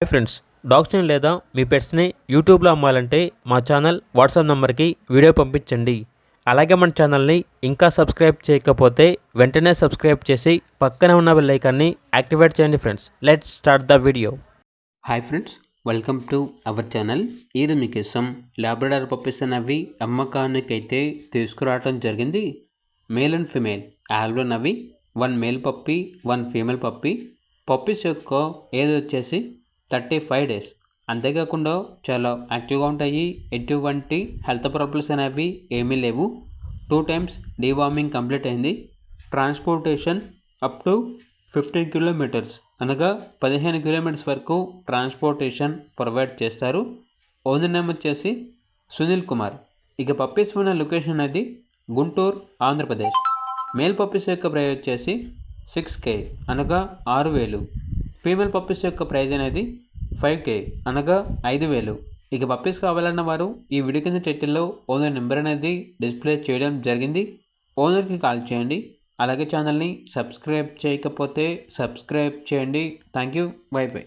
Hi friends, డాగ్స్ని లేదా మీ పెట్స్ని యూట్యూబ్లో అమ్మాలంటే మా ఛానల్ వాట్సాప్ నెంబర్కి వీడియో పంపించండి. అలాగే మన ఛానల్ని ఇంకా సబ్స్క్రైబ్ చేయకపోతే వెంటనే సబ్స్క్రైబ్ చేసి పక్కనే ఉన్న బెల్ ఐకాన్ని యాక్టివేట్ చేయండి. Friends, let's start the video. Hi friends, welcome to our channel. ఈరోజు మీకోసం లాబ్రడార్ పప్పీస్ అనేవి అమ్మకానికైతే తీసుకురావడం జరిగింది. మేల్ అండ్ ఫీమేల్ ఆల్బోనవి 1 male puppy 1 female puppy. Puppies యొక్క ఏజ్ వచ్చేసి 35 డేస్. అంతేకాకుండా చాలా యాక్టివ్గా ఉంటాయి. ఎటువంటి హెల్త్ ప్రాబ్లమ్స్ అనేవి ఏమీ లేవు. 2 టైమ్స్ డీవార్మింగ్ కంప్లీట్ అయింది. ట్రాన్స్పోర్టేషన్ అప్ టు 15 కిలోమీటర్స్ అనగా 15 కిలోమీటర్స్ వరకు ట్రాన్స్పోర్టేషన్ ప్రొవైడ్ చేస్తారు. ఓనర్ నేమ్ వచ్చేసి సునీల్ కుమార్. ఇక పప్పీస్ ఉన్న లొకేషన్ అనేది గుంటూరు, ఆంధ్రప్రదేశ్. మేల్ పప్పీస్ యొక్క ప్రైస్ వచ్చేసి 6K అనగా 6,000. ఫీమేల్ పప్పీస్ యొక్క ప్రైజ్ అనేది 5K అనగా 5,000. ఇక పప్పీస్ కావాలన్న వారు ఈ వీడియో కింద టైటిల్లో ఓనర్ నెంబర్ అనేది డిస్ప్లే చేయడం జరిగింది. ఓనర్కి కాల్ చేయండి. అలాగే ఛానల్ని సబ్స్క్రైబ్ చేయకపోతే సబ్స్క్రైబ్ చేయండి. Thank you. By by.